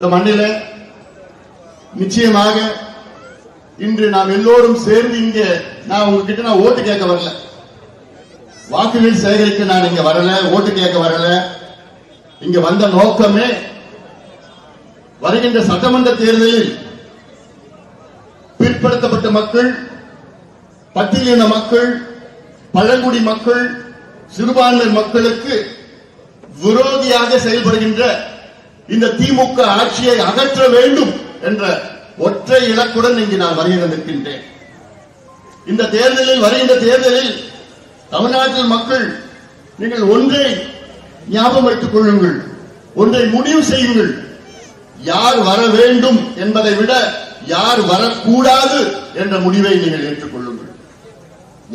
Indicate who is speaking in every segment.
Speaker 1: இந்த மண்ணில நிச்சயமாக இன்று நாம் எல்லோரும் சேர்ந்து இங்க நான் உங்ககிட்ட ஓட்டு கேட்க வரல, வாக்குகள் சேகரிக்க நான் இங்க வரல, ஓட்டு கேட்க வரல. இங்க வந்த நோக்கமே வருகின்ற சட்டமன்ற தேர்தலில் பிற்படுத்தப்பட்ட மக்கள், பட்டியலின மக்கள், பழங்குடி மக்கள், சிறுபான்மை மக்களுக்கு விரோதியாக செயல்படுகின்ற இந்த திமுக ஆட்சியை அகற்ற வேண்டும் என்ற ஒற்றை இலக்குடன் இங்கு நான் வருகின்றேன். இந்த தேர்தலில் வருகின்ற தேர்தலில் தமிழ்நாட்டில் மக்கள் நீங்கள் ஒன்றை ஞாபகம் வைத்துக் கொள்ளுங்கள், ஒன்றை முடிவு செய்யுங்கள். யார் வர வேண்டும் என்பதை விட யார் வரக்கூடாது என்ற முடிவை நீங்கள் ஏற்றுக்கொள்ளுங்கள்.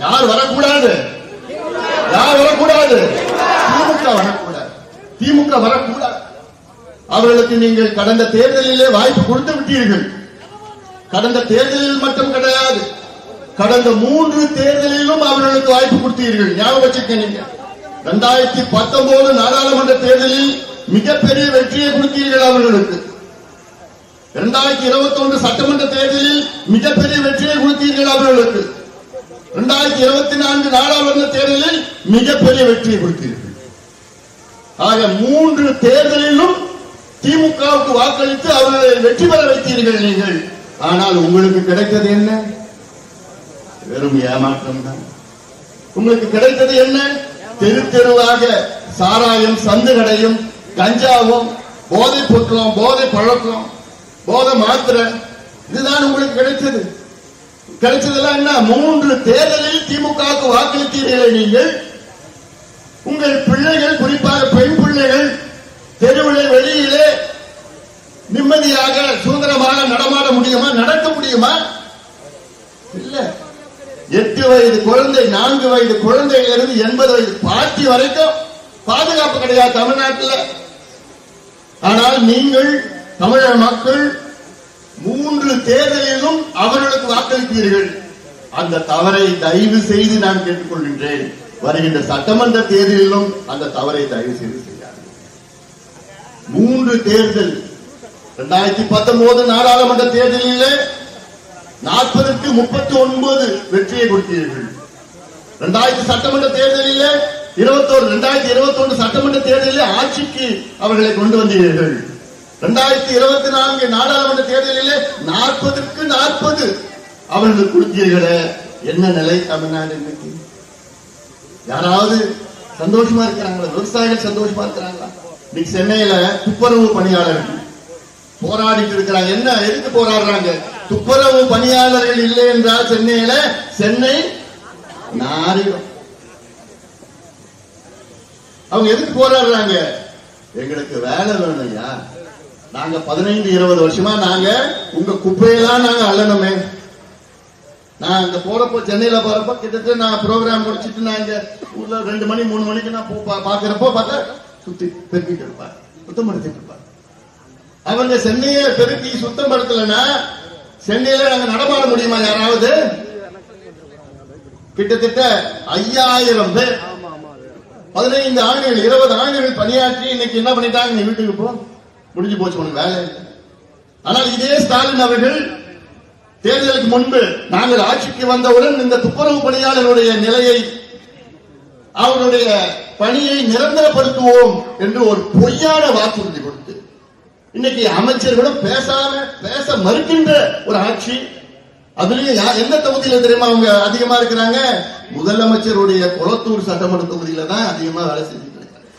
Speaker 1: யார் வரக்கூடாது? யார் வரக்கூடாது? திமுக வரக்கூடாது. திமுக வரக்கூடாது. அவர்களுக்கு நீங்கள் கடந்த தேர்தலிலே வாய்ப்பு கொடுத்து விட்டீர்கள். கடந்த தேர்தலில் மட்டும் கிடையாது, கடந்த 3 தேர்தலிலும் அவர்களுக்கு வாய்ப்பு கொடுத்தீர்கள். ஞாபகம் வச்சுக்க, நீங்க 2019 நாடாளுமன்ற தேர்தலில் மிகப்பெரிய வெற்றியை கொடுத்தீர்கள் அவர்களுக்கு. 2021 சட்டமன்ற தேர்தலில் மிகப்பெரிய வெற்றியை கொடுத்தீர்கள் அவர்களுக்கு. 2024 நாடாளுமன்ற தேர்தலில் மிகப்பெரிய வெற்றியை கொடுத்தீர்கள். ஆக 3 தேர்தலிலும் திமுகவுக்கு வாக்களித்து அவர்களை வெற்றி பெற வைத்தீர்கள் நீங்கள். ஆனால் உங்களுக்கு கிடைத்தது என்ன? வெறும் ஏமாற்றம் தான். உங்களுக்கு கிடைத்தது என்ன? தெரு தெருவாக சாராயம், சந்துகடையும், கஞ்சாவும், போதை பொருட்களும், போதை பழக்கம், போதை மாத்திரை, இதுதான் உங்களுக்கு கிடைத்தது. கிடைச்சதெல்லாம் என்ன? 3 தேர்தலில் திமுகவுக்கு வாக்களித்தீர்களே நீங்கள். உங்கள் பிள்ளைகள், குறிப்பாக பெண் பிள்ளைகள், தெருவிலே வெளியிலே நிம்மதியாக சுதந்திரமாக நடமாட முடியுமா? நடக்க முடியுமா? இல்ல. 8 வயது குழந்தை, 4 வயது குழந்தையிலிருந்து 80 வயது பாட்டி வரைக்கும் பாதுகாப்பு கிடையாது தமிழ்நாட்டில். ஆனால் நீங்கள் தமிழக மக்கள் 3 தேர்தலிலும் அவர்களுக்கு வாக்களித்தீர்கள். அந்த தவறை தயவு செய்து நான் கேட்டுக்கொள்கின்றேன். வருகின்ற சட்டமன்ற தேர்தலிலும் அந்த தவறை தயவு செய்து செய்யாது. 3 தேர்தல், 2019 நாடாளுமன்ற தேர்தலிலே 40க்கு 39 வெற்றியை கொடுத்தீர்கள். 2000 சட்டமன்ற தேர்தலிலே 2021 சட்டமன்ற தேர்தலிலே ஆட்சிக்கு அவர்களை கொண்டு வந்தீர்கள். 2024 நாடாளுமன்ற தேர்தலிலே 40க்கு 40 அவர்கள் கொடுத்தீர்களே. என்ன நிலை தமிழ்நாடு இன்னைக்கு? யாராவது சந்தோஷமா இருக்கிறாங்களா? விவசாயிகள் சந்தோஷமா இருக்கிறாங்களா? இன்னைக்கு சென்னையில துப்புரவு பணியாளர்கள் போராடிட்டு இருக்கிறாங்க. என்ன, எதுக்கு போராடுறாங்க? துப்புரவு பணியாளர்கள் இல்லை என்றால் சென்னையில சென்னை நாரிடும். அவங்க எதுக்கு போராடுறாங்க? எங்களுக்கு வேலை வேணும் ஐயா. நாங்க 15-20 வருஷமா நாங்க உங்க குப்பையெல்லாம் நாங்க அள்ளணுமே. நான் அங்க போறப்போ, சென்னையில போறப்ப கிட்டத்தட்ட நான் ப்ரோக்ராம் முடிச்சுட்டு நாங்க ஊர்ல 2 மணி 3 மணிக்கு நான் பாக்குறப்போ பார்த்தா சுத்தி பெருக்கிட்டு இருப்பார், சுத்தம் படுத்திட்டு இருப்பார். அவங்க சென்னையை பெருக்கி சுத்தம் படுத்தலன்னா சென்னையில நாங்க நடமாட முடியுமா? யாராவது? கிட்டத்தட்ட 5000 பேர் 15 ஆண்டுகள் 20 ஆண்டுகள் பணியாற்றி இன்னைக்கு என்ன பண்ணிட்டாங்க? நீ வீட்டுக்கு போ, முடிஞ்சு போச்சு, உனக்கு வேலை இல்லை. ஆனால் இதே ஸ்டாலின் அவர்கள் தேர்தலுக்கு முன்பு நாங்கள் ஆட்சிக்கு வந்தவுடன் இந்த துப்புரவு பணியாளர்களுடைய நிலையை, அவருடைய பணியை நிரந்தரப்படுத்துவோம் என்று ஒரு பொய்யான வாக்குறுதி கொடுத்து இன்னைக்கு அமைச்சர்களும் பேச மறுக்கின்ற ஒரு ஆட்சி. அதுலயும் எந்த தொகுதியில தெரியுமா அவங்க அதிகமா இருக்கிறாங்க? முதலமைச்சருடைய கொளத்தூர் சட்டமன்ற தொகுதியில தான் அதிகமா வேலை செஞ்சுட்டு இருக்காங்க.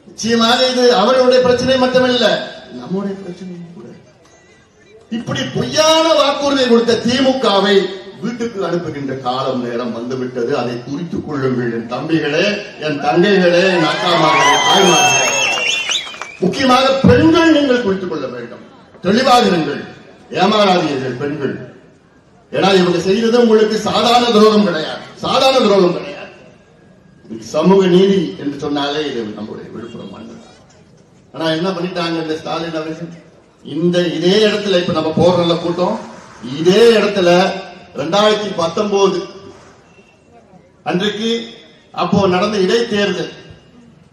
Speaker 1: நிச்சயமாக இது அவர்களுடைய பிரச்சனை மட்டுமல்ல, நம்முடைய பிரச்சனையும் கூட. இப்படி பொய்யான வாக்குறுதி கொடுத்த திமுகவை வீட்டுக்கு அனுப்புகின்ற காலம் நேரம் வந்துவிட்டது. அதை குறித்துக் கொள்ளுங்கள் என் தம்பிகளே, என் தங்கைகளே, என் அக்காமார்களே, தாய்மார்களே. முக்கியமாக பெண்கள் நீங்கள் குறித்துக் கொள்ள வேண்டும். தெளிவாக இருங்கள், ஏமாறாதீர்கள் பெண்கள். ஏன்னா இவங்க செய்யறது உங்களுக்கு சாதாரண துரோகம் கிடையாது, சாதாரண துரோகம் கிடையாது. சமூக நீதி என்று சொன்னாலே இது நம்முடைய விழுப்புரம் மண்ணு. ஆனா என்ன பண்ணிட்டாங்க இந்த ஸ்டாலின் அவர்கள்? இதே இடத்துல இப்ப நம்ம போடுற கூட்டம், இதே இடத்துல 2019 அன்றைக்கு அப்போ நடந்த இடைத்தேர்தல்,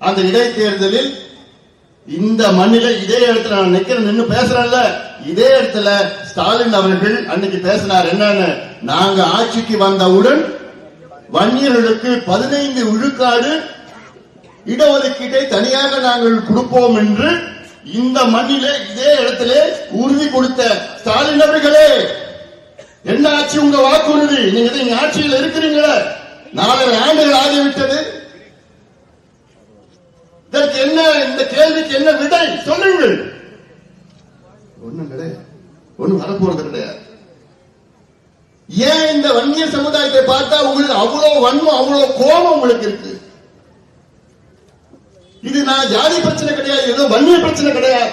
Speaker 1: அந்த இடைத்தேர்தலில் இந்த மண்ணில இதே இடத்துல நான் நின்னு பேசுறேன்ல, இதே இடத்துல ஸ்டாலின் அவர்கள் அன்னைக்கு பேசினார். என்னன்னு, நாங்க ஆட்சிக்கு வந்தவுடன் வன்னியர்களுக்கு 15 விழுக்காடு இடஒதுக்கீட்டை தனியாக நாங்கள் கொடுப்போம் என்று இந்த மண்ணிலே இதே இடத்திலே உறுதி கொடுத்த ஸ்டாலின் அவர்களே, என்ன ஆட்சி உங்க வாக்குறுதி? நீங்க ஆட்சியில் இருக்கிறீங்களா? 4.5 ஆண்டுகள் ஆகிவிட்டது. இதற்கு என்ன, இந்த கேள்விக்கு என்ன விடை சொல்லுங்கள்? ஒண்ணும் கிடையாது, ஒண்ணும் வரப்போறது கிடையாது. ஏன் இந்த வன்னிய சமுதாயத்தை பார்த்தா உங்களுக்கு அவ்வளவு வன்மம், அவ்வளவு கோபம் உங்களுக்கு இருக்கு? இது நான் ஜாதி பிரச்சனை கிடையாது, ஏதோ வன்னிய பிரச்சனை கிடையாது,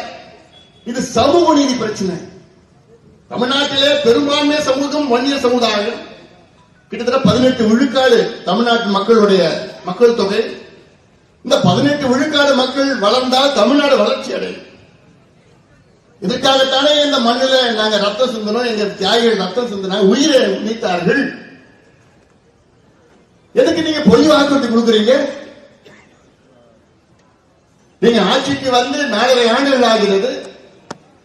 Speaker 1: இது சமூக நீதி பிரச்சனை. தமிழ்நாட்டிலே பெரும்பான்மை சமூகம் வன்னிய சமுதாயம், கிட்டத்தட்ட 18 விழுக்காடு தமிழ்நாட்டு மக்களுடைய மக்கள் தொகை. இந்த 18 விழுக்காடு மக்கள் வளர்ந்தால் தமிழ்நாடு வளர்ச்சி அடையும். இதற்காகத்தானே இந்த மண்ணில நாங்க ரத்தம் சிந்தனோம், எங்க தியாகிகள் ரத்தம் சிந்தனாங்க, உயிரை நீத்தார்கள். எதுக்கு நீங்க பொய் வாக்குறுதி கொடுக்குறீங்க? நீங்க ஆட்சிக்கு வந்து 4.5 ஆண்டுகள் ஆகிறது.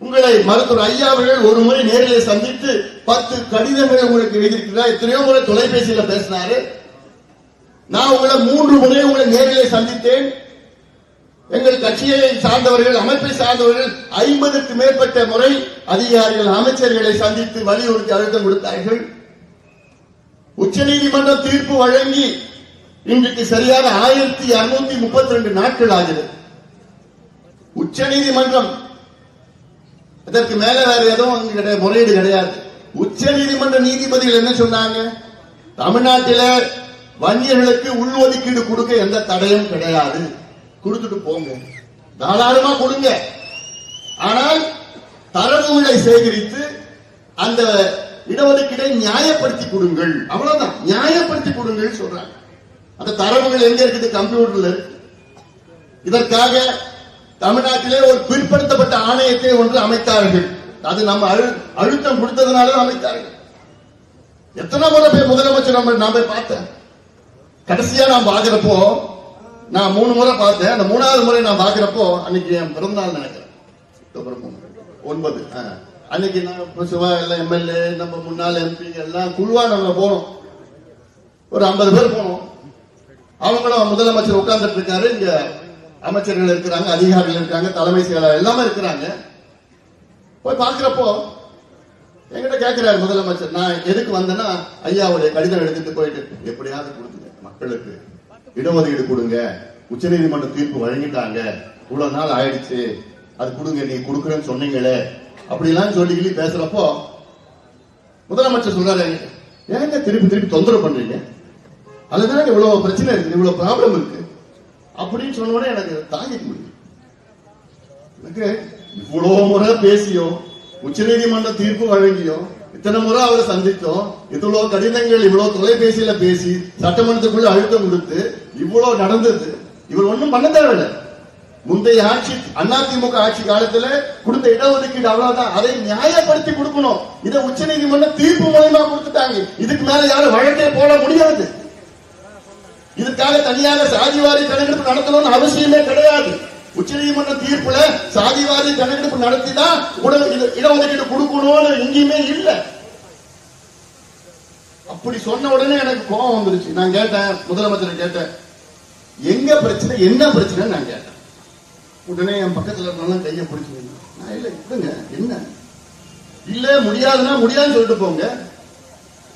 Speaker 1: உங்களை மருத்துவர் ஐயா அவர்கள் ஒரு முறை நேரிலே சந்தித்து 10 கடிதங்களை உங்களுக்கு எழுதியிருக்கிறார். எத்தனையோ முறை தொலைபேசியில பேசினாரு. நான் உங்களை 3 முறை உங்களை நேரிலே சந்தித்தேன். எங்கள் கட்சியை சார்ந்தவர்கள், அமைப்பை சார்ந்தவர்கள் 50க்கு மேற்பட்ட முறை அதிகாரிகள், அமைச்சர்களை சந்தித்து வலியுறுத்தி அழுத்தம் கொடுத்தார்கள். உச்சநீதிமன்ற தீர்ப்பு வழங்கி இன்றைக்கு சரியாக 1232 நாட்கள் ஆகிறது. உச்சநீதிமன்றம், இதற்கு மேல வேற எதுவும் முறையீடு கிடையாது. உச்சநீதிமன்ற நீதிபதிகள் என்ன சொன்னாங்க? தமிழ்நாட்டில வன்னியர்களுக்கு உள்ஒதுக்கீடு கொடுக்க எந்த தடையும் கிடையாது, கொடுத்துட்டு போங்க, தாராளமா கொடுங்க. ஆனால் தரவுகளை சேகரித்து அந்த இடஒதுக்கீடை நியாயப்படுத்தி கொடுங்கள், அவ்வளவுதான், நியாயப்படுத்தி கொடுங்கள் சொல்றாங்க. அந்த தரவுகள் எங்க இருக்குது? கம்ப்யூட்டர்ல இருக்கு. இதற்காக தமிழ்நாட்டிலே ஒரு பிற்படுத்தப்பட்ட ஆணையத்தை ஒன்று அமைத்தார்கள். அது நம்ம அழுத்தம் கொடுத்ததுனால அமைத்தார்கள். எத்தனை முறை போய் முதலமைச்சர் நான் போய் பார்த்தேன். கடைசியா நான் பாக்குறப்போ, நான் 3 முறை பார்த்தேன். அந்த 3வது முறை நான் பாக்குறப்போ அன்னைக்கு என் பிறந்தநாள் நினைக்கிறேன், அக்டோபர் 9. அன்னைக்கு நான் சிவா எல்லாம் எம்எல்ஏ, நம்ம முன்னாள் எம்பி எல்லாம் குழுவா நாங்க போனோம். ஒரு 50 பேர் போனோம். அவங்களும் முதலமைச்சர் உட்கார்ந்துட்டு இருக்காரு, இங்க அமைச்சர்கள் இருக்கிறாங்க, அதிகாரிகள் இருக்காங்க, தலைமை செயலாளர் எல்லாமே இருக்கிறாங்க. போய் பாக்குறப்போ என்கிட்ட கேட்கிறாரு முதலமைச்சர், நான் எதுக்கு வந்தேன்னா ஐயாவுடைய கடிதம் எடுத்துட்டு போயிட்டு, எப்படியாவது கொடுத்துங்க மக்களுக்கு இடஒதுக்கீடு கொடுங்க, உச்சநீதிமன்ற தீர்ப்பு வழங்கிட்டாங்க, இவ்வளவு நாள் ஆயிடுச்சு, அது கொடுங்க, நீங்க கொடுக்குறேன்னு சொன்னீங்களே அப்படிலாம் சொல்லி பேசுறப்போ முதலமைச்சர் சொல்றாரு, ஏங்க திருப்பி திருப்பி தொந்தரவு பண்றீங்க, அதுதான் இவ்வளவு பிரச்சனை இருக்கு, இவ்வளவு ப்ராப்ளம் இருக்கு அப்படின்னு சொன்ன உடனே எனக்கு தாங்கிக்க முடியும். எனக்கு இவ்வளவு முறை பேசியும், உச்சநீதிமன்ற தீர்ப்பு வழங்கியும், இத்தனை முறை அவரை சந்தித்தோம், இவ்வளவு கடிதங்கள், இவ்வளவு தொலைபேசியில பேசி சட்டமன்றத்துக்குள்ள அழுத்தம் கொடுத்து இவ்வளவு நடந்தது, இவர் ஒண்ணும் பண்ண தேவையில்லை. முந்தைய ஆட்சி, அதிமுக ஆட்சி காலத்துல கொடுத்த இடஒதுக்கீடு அவ்வளவுதான், அதை நியாயப்படுத்தி கொடுக்கணும். இதை உச்சநீதிமன்ற தீர்ப்பு மூலமா கொடுத்துட்டாங்க. இதுக்கு மேல யாரும் வழக்கே போட முடியாது. இதுக்காக தனியாக சாதிவாரி கணக்கெடுப்பு நடத்தணும்னு அவசியமே கிடையாது. உச்சநீதிமன்ற தீர்ப்புல சாதிவாரி கணக்கெடுப்பு நடத்திதான் இடஒதுக்கீடு கொடுக்கணும்னு எங்கேயுமே இல்ல. அப்படி சொன்ன உடனே எனக்கு கோபம் வந்துருச்சு. நான் கேட்டேன், முதலமைச்சரை கேட்டேன், எங்க பிரச்சனை, என்ன பிரச்சனை நான் கேட்டேன். உடனே என் பக்கத்துல இருந்தாலும் கையை பிடிச்சு, நான் இல்ல விடுங்க, என்ன இல்ல முடியாதுன்னா முடியாதுன்னு சொல்லிட்டு போங்க,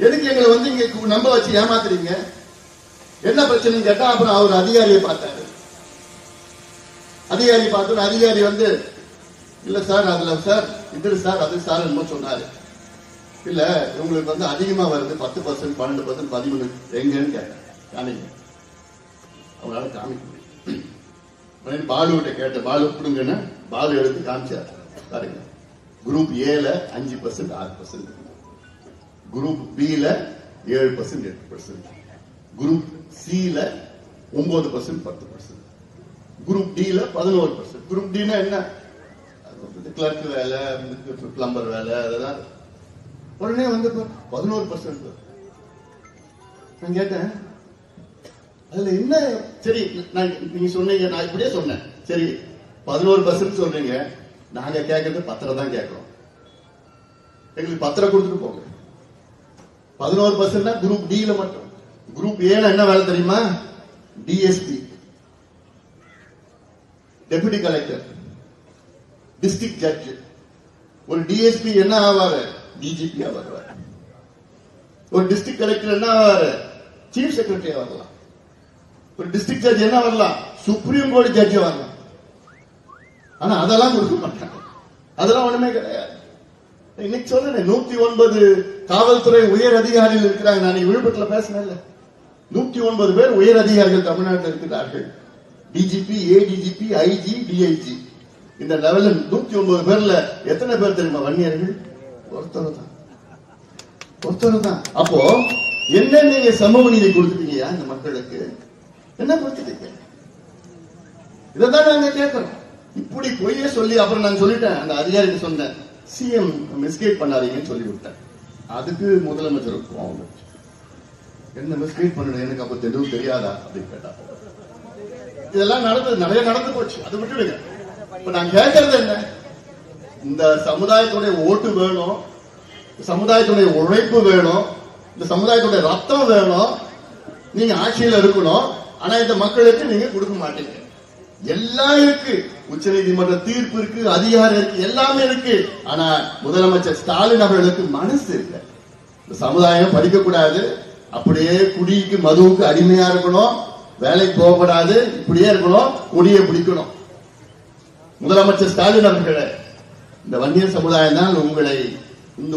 Speaker 1: எதுக்கு எங்களை வந்து இங்க நம்ப வச்சு ஏமாத்துறீங்க, என்ன பிரச்சனை கேட்டா. அப்புறம் அவர் அதிகாரியை பார்த்தாரு. அதிகாரி பார்த்தோம், அதிகாரி வந்து இல்ல சார், அதுல சார் இது சார் அது சார் என்னமோ சொன்னாரு. இல்ல இவங்களுக்கு வந்து அதிகமா வருது, 10%, 12%, 13 எங்கன்னு கேட்டேன். காமிங்க, அவங்களால காமிக்க முடியும். பாலு கிட்ட கேட்ட, பாலு கொடுங்கன்னு பாலு எடுத்து காமிச்சார். பாருங்க, குரூப் ஏல 5%, 6%, குரூப் பில 7%, 8%, குரூப் சில 9%, 10%, குரூப் டில 11%. குரூப் டினா என்ன? கிளர்க் வேலை, பிளம்பர் வேலை, அதெல்லாம். உடனே வந்து 11%. நான் கேட்டேன், அதுல என்ன? சரி, நீங்க சொன்னீங்க, நான் இப்படியே சொன்னேன். சரி, 11% சொல்றீங்க. நாங்க கேட்கறது 10 தான் கேட்கிறோம். எங்களுக்கு 10 கொடுத்துட்டு போங்க. 11% குரூப் டி ல மட்டும். குரூப் ஏ என்ன வேலை தெரியுமா? DSP, deputy collector, district judge. ஒரு டிஎஸ்பி என்ன ஆவாரு? டிஜிபி ஆவாரு. ஒரு டிஸ்ட்ரிக்ட் கலெக்டர் என்ன ஆவாரு? சீஃப் செக்ரட்டரி வரலாம். ஒரு டிஸ்ட்ரிக்ட் ஜட்ஜ் என்ன வரலாம்? சுப்ரீம் கோர்ட் ஜட்ஜ் வரலாம். ஆனா அதெல்லாம் கொடுக்க மாட்டாங்க. அதெல்லாம் ஒண்ணுமே கிடையாது. இன்னைக்கு சொல்றேன், 109 காவல்துறை உயர் அதிகாரிகள் இருக்கிறாங்க. நான் விழுப்புரத்தில் பேசினேன். 109 பேர் உயர் அதிகாரிகள் தமிழ்நாட்டில் இருக்கிறார்கள். DGP, ADGP, IG, DIG. இந்த லெவலில் 109 பேர்ல எத்தனை பேர் தெரியுமா வன்னியர்கள்? ஒருத்தர் தான். அப்போ என்ன நீங்க சமூக நீதி கொடுத்துட்டீங்க இந்த மக்களுக்கு? என்ன கொடுத்துட்டீங்க? இதான் நாங்க கேட்கிறோம். இப்படி பொய்ய சொல்லி அப்புறம் நான் சொல்லிட்டேன், அந்த அதிகாரிக்கு சொன்னேன், சிஎம் மிஸ்கைட் பண்ணாதீங்கன்னு சொல்லி விட்டேன். அதுக்கு முதலமைச்சர் கோவம், என்ன மிஸ்கைட் பண்ணணும் எனக்கு அப்ப எதுவும் தெரியாதா அப்படின்னு கேட்டா. இதெல்லாம் நடந்தது, நிறைய நடந்து போச்சு. அதை விட்டுடுங்க. இப்ப நான் கேட்கறது என்ன? இந்த சமுதாயத்துடைய ஓட்டு வேணும், சமுதாயத்துடைய உழைப்பு வேணும், இந்த சமுதாயத்துடைய ரத்தம் வேணும். நீங்க ஆட்சியில் இருக்கணும். ஆனா இந்த மக்களுக்கு நீங்க கொடுக்க மாட்டீங்க. எல்லாம் இருக்கு, உச்ச நீதிமன்ற தீர்ப்பு இருக்கு, அதிகாரம் இருக்கு, எல்லாமே இருக்கு. ஆனா முதலமைச்சர் ஸ்டாலின் அவர்களுக்கு மனசு இல்லை. இந்த சமுதாயம் படிக்க கூடாது, அப்படியே குடிக்கு மதுவுக்கு அடிமையா இருக்கணும், வேலைக்கு போகக்கூடாது, இப்படியே இருக்கணும், கொடியை பிடிக்கணும். முதலமைச்சர் ஸ்டாலின் அவர்களே, இந்த வன்னியர் சமுதாயம் தான் உங்களை,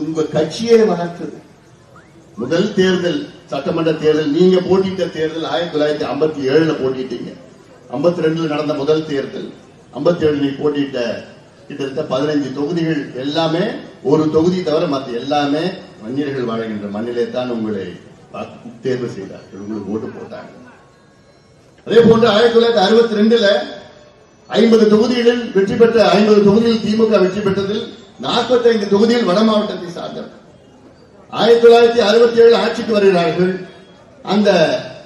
Speaker 1: உங்க கட்சியை வளர்த்தது. முதல் தேர்தல், சட்டமன்ற தேர்தல், நீங்க போட்டிட்ட தேர்தல் 1957 போட்டிட்டீங்க. 52 நடந்த முதல் தேர்தல், 57 நீ போட்டிட்ட கிட்டத்தட்ட 15 தொகுதிகள் எல்லாமே, ஒரு தொகுதி தவிர மற்ற எல்லாமே வன்னியர்கள் வாழ்கின்ற மண்ணிலே தான் உங்களை தேர்வு செய்தார்கள், உங்களுக்கு ஓட்டு போட்டாங்க. அதே போன்று 1962 50 தொகுதிகளில் வெற்றி பெற்ற 50 தொகுதியில் திமுக வெற்றி பெற்றதில் 45 தொகுதியில் வட மாவட்டத்தை சார்ந்தவர். 1967 ஆட்சிக்கு வருகிறார்கள். அந்த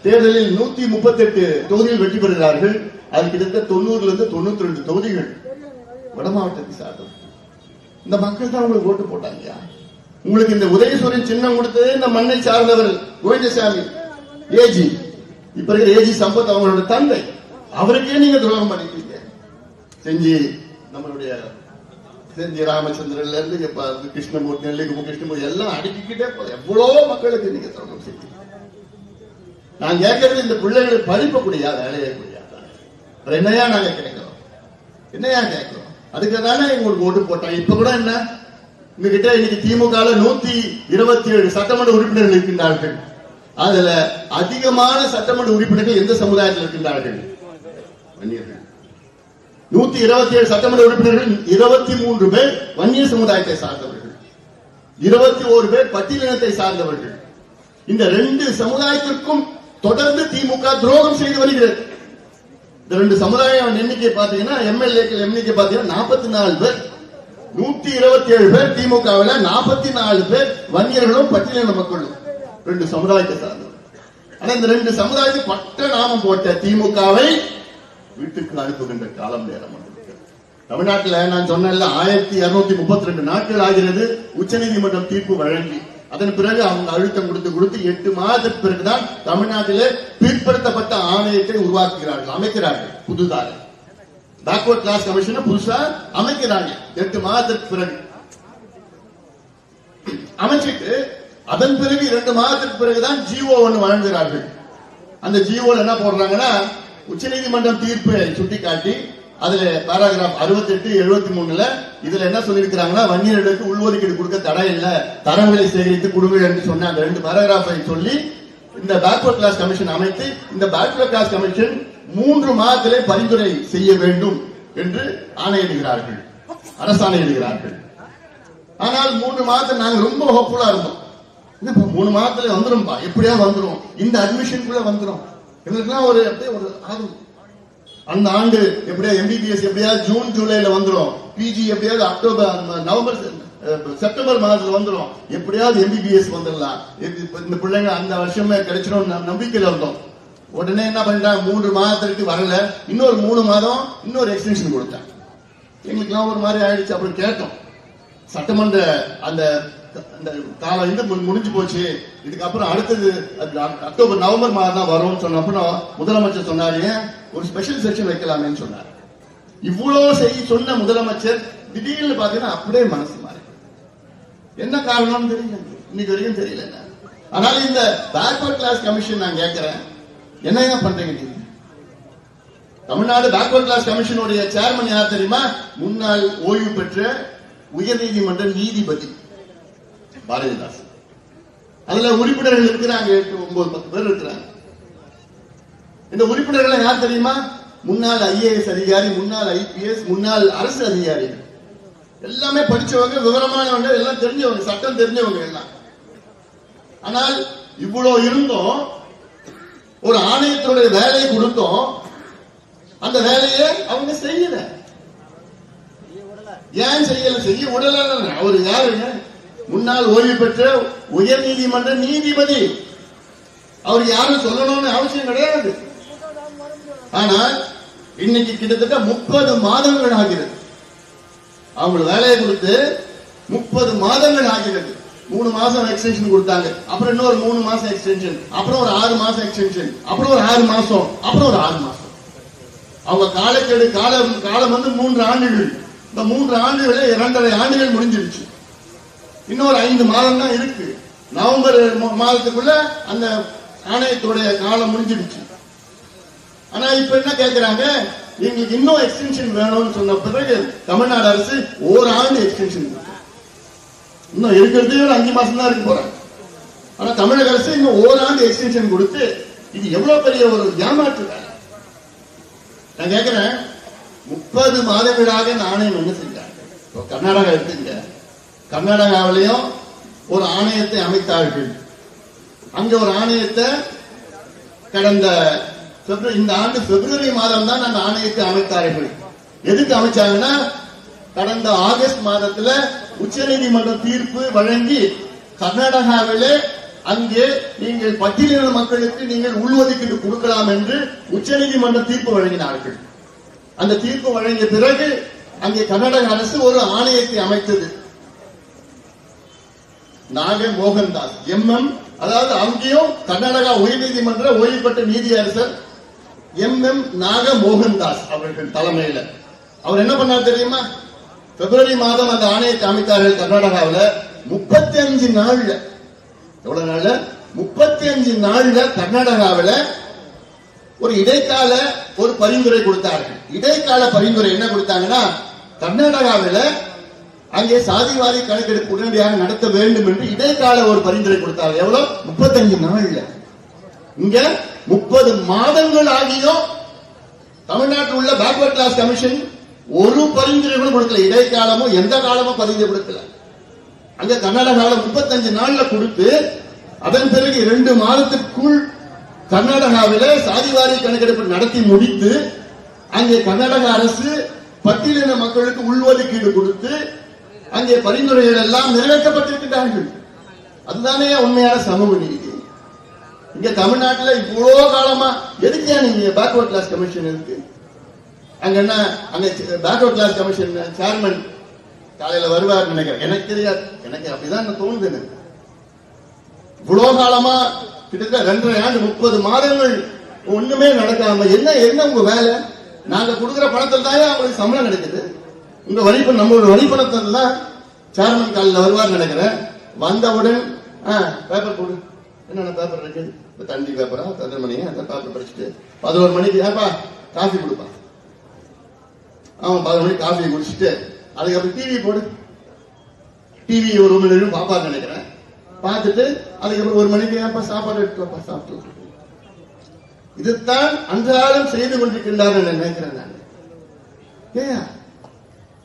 Speaker 1: தேர்தலில் 138 தொகுதியில் வெற்றி பெறுகிறார்கள். அது கிட்டத்தட்ட 90 92 தொகுதிகள் வட மாவட்டத்தை சார்ந்தவர். இந்த மக்கள் தான் உங்களுக்கு ஓட்டு போட்டாங்க. உங்களுக்கு இந்த உதயசூரியன் சின்னம் கொடுத்தது இந்த மண்ணை சார்ந்தவர் கோவிந்தசாமி ஏஜி, இப்ப இருக்கிற ஏஜி சம்பத் அவங்களோட தந்தை. அவருக்கே நீங்க துரோகம் பண்ணிட்டீங்க. செஞ்சி நம்மளுடைய செஞ்சி ராமச்சந்திரன்ல இருந்து கிருஷ்ணமூர்த்தி, நெல்லிக்கு கிருஷ்ணமூர்த்தி எல்லாம் அடுக்கிக்கிட்டே போதும். எவ்வளவு மக்களுக்கு நீங்க துரோகம் செய்ய. நான் கேட்கறது, இந்த பிள்ளைகளுக்கு படிப்ப கூடியா, வேலையை கூடியா, என்னையா நாங்க கேட்கிறோம், என்னையா கேட்கிறோம்? அதுக்கு தானே உங்களுக்கு ஓட்டு போட்டாங்க. இப்ப கூட என்ன, உங்ககிட்ட இன்னைக்கு திமுக 127 சட்டமன்ற உறுப்பினர்கள் இருக்கின்றார்கள். அதுல அதிகமான சட்டமன்ற உறுப்பினர்கள் எந்த சமுதாயத்தில் இருக்கின்றார்கள்? வன்னியர்கள். 127 சட்டமன்ற உறுப்பினர்கள் 23 பேர் வன்னிய சமுதாயத்தை சார்ந்தவர்கள், 21 பேர் பட்டியலினத்தை சார்ந்தவர்கள். இந்த 2 சமுதாயத்திற்கும் தொடர்ந்து திமுக துரோகம் செய்து வருகிறது. இந்த 2 சமுதாயம் எண்ணிக்கை பாத்தீங்கன்னா, எம்எல்ஏக்கள் எண்ணிக்கை பாத்தீங்கன்னா 44 பேர், 127 பேர் திமுகவில், 44 பேர் வன்னியர்களும் பட்டியலின மக்களும், 2 சமுதாயத்தை சார்ந்தவர். ஆனா இந்த 2 சமுதாயத்துக்கு பட்ட நாமம் போட்ட திமுகவை வீட்டுக்கு அனுப்புகின்ற காலம் நேரம். தமிழ்நாட்டில் நான் சொன்ன 1232 நாட்கள் ஆகிறது உச்சநீதிமன்றம் தீர்ப்பு வழங்கி. அதன் பிறகு அவங்க அழுத்தம் கொடுத்து 8 மாதத்திற்கு பிறகுதான் தமிழ்நாட்டிலே பிற்படுத்தப்பட்ட ஆணையத்தை உருவாக்குகிறார்கள், அமைக்கிறார்கள். புதுதாக பேக்வர்ட் கிளாஸ் கமிஷன் புதுசா அமைக்கிறாங்க. 8 மாதத்திற்கு பிறகு அமைச்சிட்டு அதன் பிறகு 2 மாதத்திற்கு பிறகுதான் ஜிஓ 1 வழங்குகிறார்கள். அந்த ஜிஓ என்ன போடுறாங்கன்னா, உச்சநீதிமன்றம் தீர்ப்பை சுட்டிக்காட்டி அதுல பாராகிராஃப் 68 73 இதுல என்ன சொல்லியிருக்கிறாங்கன்னா, வன்னியர்களுக்கு உள்ஒதுக்கீடு கொடுக்க தடை இல்ல, தரவுகளை சேகரித்து கொடுங்கள் என்று சொன்ன அந்த 2 பாராகிராஃபை சொல்லி இந்த பேக்வர்ட் கிளாஸ் கமிஷன் அமைத்து, இந்த பேக்வர்ட் கிளாஸ் கமிஷன் 3 மாதத்திலே பரிந்துரை செய்ய வேண்டும் என்று ஆணையிடுகிறார்கள், அரசாணையிடுகிறார்கள். ஆனால் 3 மாதத்தில் நாங்க ரொம்ப ஹோப்ஃபுல்லா இருந்தோம். 3 மாதத்துல வந்துரும்பா, எப்படியா வந்துரும், இந்த அட்மிஷனுக்குள்ள வந்துரும். எங்களுக்குலாம் ஒரு ஆர்வம். அந்த ஆண்டு எப்படியா எம்பிபிஎஸ் எப்படியாவது ஜூன் ஜூலைல வந்துரும், பிஜி எப்படியாவது அக்டோபர் நவம்பர் செப்டம்பர் மாதத்துல வந்துரும், எப்படியாவது எம்பிபிஎஸ் வந்துடலாம், இந்த பிள்ளைங்க அந்த வருஷமே கிடைச்சிடும் நம்பிக்கையில இருந்தோம். உடனே என்ன பண்ணிட்டாங்க, 3 மாதத்திற்கு வரல, இன்னொரு 3 மாதம் இன்னொரு எக்ஸ்டென்ஷன் கொடுத்தாங்க. எங்களுக்கெல்லாம் ஒரு மாதிரி ஆயிடுச்சு. அப்புறம் கேட்டோம், சட்டமன்ற அந்த காலம் வந்து முடிஞ்சு போச்சு, இதுக்கப்புறம் அடுத்தது அக்டோபர் நவம்பர் மாதம் தான் வரும்னு சொன்ன அப்புறம் முதலமைச்சர் சொன்னாரு, ஒரு ஸ்பெஷல் செக்ஷன் வைக்கலாமேன்னு சொன்னார். இவ்வளவு சொன்ன முதலமைச்சர் திடீர்னு பாத்தீங்கன்னா அப்படியே மனசு மாறி, என்ன காரணம்னு தெரியல, இன்னைக்கு வரைக்கும் தெரியல. ஆனால் இந்த பேக்வர்ட் கிளாஸ் கமிஷன் நான் கேட்கிறேன், என்ன பண்றீங்க நீங்க? தமிழ்நாடு பேக்வர்ட் கிளாஸ் கமிஷனுடைய சேர்மன் யார் தெரியுமா? முன்னாள் ஓய்வு பெற்ற உயர்நீதிமன்ற நீதிபதி பாரதிதாஸ். அதுல உறுப்பினர்கள் இருக்கிறாங்க, 8-9-10 பேர் இருக்கிறாங்க. இந்த உறுப்பினர்கள் யார் தெரியுமா? முன்னாள் IAS அதிகாரி, முன்னாள் IPS, முன்னாள் அரசு அதிகாரிகள், எல்லாமே படிச்சவங்க, விவரமானவங்க, எல்லாம் தெரிஞ்சவங்க, சட்டம் தெரிஞ்சவங்க எல்லாம். ஆனால் இவ்வளவு இருந்தும் ஒரு ஆணையத்தினுடைய வேலையை கொடுத்தோம், அந்த வேலையை அவங்க செய்யல. ஏன் செய்யல? செய்ய விடல. அவர் யாருங்க? முன்னாள் ஓய்வு பெற்ற உயர் நீதிமன்ற நீதிபதி. அவர் யாரும் சொல்லணும்னு அவசியம் கிடையாது. ஆனால் இன்னைக்கு கிட்டத்தட்ட 30 மாதங்கள் ஆகிறது. அவங்களுக்கு வேலையை கொடுத்து 30 மாதங்கள் ஆகிறது. 3 மாசம் எக்ஸ்டென்ஷன் கொடுத்தாங்க, அப்புறம் இன்னொரு 3 மாசம் எக்ஸ்டென்ஷன், அப்புறம் ஒரு 6 மாசம் எக்ஸ்டென்ஷன், அப்புறம் ஒரு 6 மாசம், அப்புறம் ஒரு 6 மாசம். அவங்க காலக்கெடு காலம் வந்து 3 ஆண்டுகள். இந்த 3 ஆண்டுகள 2.5 ஆண்டுகள் முடிஞ்சிருச்சு. இன்னொரு 5 மாதம் தான் இருக்கு. நவம்பர் மாதத்துக்குள்ள அந்த ஆணையத்துடைய காலம் முடிஞ்சிருச்சு. ஆனா இப்ப என்ன கேட்கிறாங்க, எங்களுக்கு இன்னும் எக்ஸ்டென்ஷன் வேணும்னு சொன்ன பிறகு தமிழ்நாடு அரசு 1 ஆண்டு எக்ஸ்டென்ஷன், இன்னும் இருக்கிறதே ஒரு 5 மாசம் தான் இருக்கு போறாங்க. ஆனா தமிழக அரசு இன்னும் 1 ஆண்டு எக்ஸ்டென்ஷன் கொடுத்து, இது எவ்வளவு பெரிய ஒரு ஏமாற்று வேலை. நான் கேட்கிறேன், 30 மாதங்களாக இந்த ஆணையம் என்ன செஞ்சாங்க? கர்நாடகா எடுத்துங்க, கர்நாடகாவிலையும் ஒரு ஆணையத்தை அமைத்தார்கள். அங்க ஒரு ஆணையத்தை கடந்த இந்த ஆண்டு பிப்ரவரி மாதம் தான் அந்த ஆணையத்தை அமைத்தார்கள். எதுக்கு அமைச்சாங்கன்னா, கடந்த ஆகஸ்ட் மாதத்துல உச்சநீதிமன்ற தீர்ப்பு வழங்கி கர்நாடகாவிலே அங்கே நீங்கள் பட்டியலின மக்களுக்கு நீங்கள் உள்ஒதுக்கீடு கொடுக்கலாம் என்று உச்சநீதிமன்ற தீர்ப்பு வழங்கினார்கள். அந்த தீர்ப்பு வழங்கிய பிறகு அங்கே கர்நாடக அரசு ஒரு ஆணையத்தை அமைத்தது. நாக மோகன்தாஸ் MM, அதாவது அங்கேயும் கர்நாடகா உயர்நீதிமன்ற ஓய்வு பெற்ற நீதியரசர் MM நாக மோகன்தாஸ் அவர்கள் தலைமையில் அவர் என்ன பண்ணார் தெரியுமா? பிப்ரவரி மாதம் அந்த ஆணையத்தை அமைத்தார்கள் கர்நாடகாவில். 35 நாள்ல, எவ்வளவு நாள்ல? 35 நாள்ல கர்நாடகாவில் ஒரு இடைக்கால ஒரு பரிந்துரை கொடுத்தார்கள். இடைக்கால பரிந்துரை என்ன கொடுத்தாங்கன்னா, கர்நாடகாவில் அங்கே சாதிவாரி கணக்கெடுப்பு உடனடியாக நடத்த வேண்டும் என்று இடைக்கால ஒரு பரிந்துரை கொடுத்தார்கள். எவ்வளவு? 35 நாள்ல. இங்க 30 மாதங்கள் ஆகியும் தமிழ்நாட்டில் உள்ள பேக்வர்ட் கிளாஸ் கமிஷன் ஒரு பரிந்துரை கூட கொடுக்கல. இடைக்காலமும் எந்த காலமும் பரிந்துரை கொடுக்கல. அங்க கர்நாடகாவில் 35 நாள்ல கொடுத்து, அதன் பிறகு 2 மாதத்திற்குள் கர்நாடகாவில் சாதிவாரி கணக்கெடுப்பு நடத்தி முடித்து, அங்கே கர்நாடக அரசு பட்டியலின மக்களுக்கு உள்ஒதுக்கீடு கொடுத்து, அங்கே பரிந்துரைகள் எல்லாம் நிறைவேற்றப்பட்டிருக்கிறார்கள். அதுதானே உண்மையான சமூக நீதி. இங்க தமிழ்நாட்டில் இவ்வளவு காலமா எதுக்கே நீங்க பேக்வர்ட் கிளாஸ் கமிஷன் இருக்கு? அங்க என்ன, அங்க பேக்வர்ட் கிளாஸ் கமிஷன் சேர்மன் காலையில வருவார் நினைக்கிறேன், எனக்கு தெரியாது, எனக்கு அப்படிதான் தோணுது. இவ்வளவு காலமா கிட்டத்தட்ட 2.5 ஆண்டு 30 மாதங்கள் ஒண்ணுமே நடக்காம என்ன உங்க வேலை? நாங்க கொடுக்கிற பணத்தில் தான் அவங்களுக்கு சம்பளம் கிடைக்குது. உங்க வழிபணம், நம்மளோட வழிபணத்தில் தான் சேர்மன் காலையில் வருவார் நினைக்கிறேன். வந்தவுடன் பேப்பர் போடு, என்னென்ன பேப்பர் இருக்கு, தந்தி பேப்பரா, தந்திரமணி, அந்த பேப்பர் படிச்சுட்டு 11 மணிக்கு ஏப்பா காஃபி கொடுப்பான். அவன் 11 மணிக்கு காஃபியை குடிச்சிட்டு அதுக்கப்புறம் டிவி போடு, டிவி ஒரு மணி நேரம் பாப்பான்னு நினைக்கிறேன். பார்த்துட்டு அதுக்கப்புறம் 1 மணிக்கு ஏப்பா சாப்பாடு எடுத்துப்பா, சாப்பிட்டு. இதுதான் அன்றாடம் செய்து கொண்டிருக்கின்றார் நினைக்கிறேன் நான். ஏன்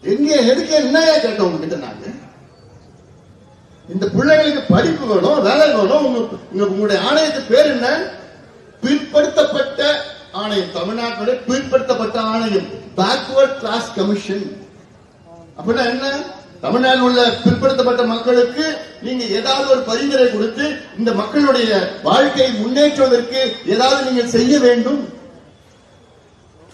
Speaker 1: எங்க எதுக்கு என்ன கேட்டோம் உங்ககிட்ட? நாங்க இந்த பிள்ளைகளுக்கு படிப்பு வேணும், வேலை வேணும். உங்களுடைய ஆணையத்துக்கு பேர் என்ன? பிற்படுத்தப்பட்ட ஆணையம். தமிழ்நாட்டுடைய பிற்படுத்தப்பட்ட ஆணையம், பேக்வர்ட் கிளாஸ் கமிஷன். அப்படின்னா என்ன? தமிழ்நாட்டில் உள்ள பிற்படுத்தப்பட்ட மக்களுக்கு நீங்க ஏதாவது ஒரு பரிந்துரை கொடுத்து இந்த மக்களுடைய வாழ்க்கையை முன்னேற்றுவதற்கு ஏதாவது நீங்கள் செய்ய வேண்டும்.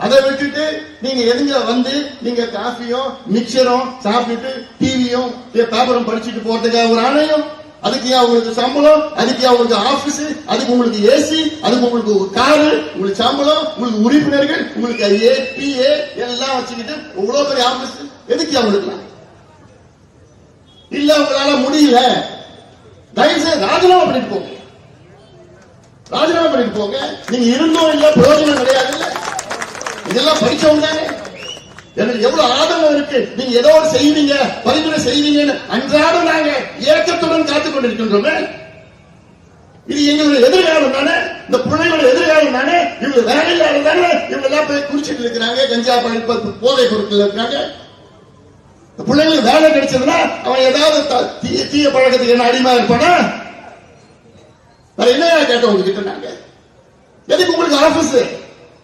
Speaker 1: அதை விட்டுட்டு நீங்க எதுங்க வந்து நீங்க காஃபியும் மிக்சரும் சாப்பிட்டுட்டு டிவியும் பேப்பரும் படிச்சுட்டு போறதுக்காக ஒரு ஆணையம், அதுக்கு அவங்களுக்கு சம்பளம், அதுக்கு அவங்களுக்கு ஆபீஸ், அதுக்கு உங்களுக்கு ஏசி, அதுக்கு உங்களுக்கு ஒரு காரு, உங்களுக்கு சம்பளம், உங்களுக்கு உறுப்பினர்கள், உங்களுக்கு பிஏ எல்லாம் வச்சுக்கிட்டு இவ்வளவு பெரிய ஆபீஸ் எதுக்கு அவங்களுக்கு? இல்ல உங்களால முடியல, தயவுசெய்து ராஜினாமா பண்ணிட்டு போங்க. ராஜினாமா பண்ணிட்டு போங்க. நீங்க இருந்தும் இல்ல, பிரயோஜனம் கிடையாது. இல்ல இதெல்லாம் படிச்சவங்க தானே. எனக்கு எவ்வளவு ஆதரவு இருக்கு. நீங்க ஏதோ ஒரு செய்வீங்க, பரிந்துரை செய்வீங்கன்னு அன்றாடம் நாங்க ஏக்கத்துடன் காத்துக் கொண்டிருக்கின்றோமே. இது எங்களுடைய எதிர்காலம் தானே, இந்த பிள்ளைகளோட எதிர்காலம் தானே. இவங்க வேலையில தானே இவங்க எல்லாம் போய் குடிச்சிட்டு இருக்கிறாங்க, கஞ்சா போதை பொருட்கள் இருக்கிறாங்க. இந்த பிள்ளைங்களுக்கு வேலை கிடைச்சதுன்னா அவன் ஏதாவது தீய பழக்கத்துக்கு என்ன அடிமையா இருப்பானா? வேற என்னையா கேட்டோம் உங்ககிட்ட நாங்க? எதுக்கு உங்களுக்கு ஆபீஸ்,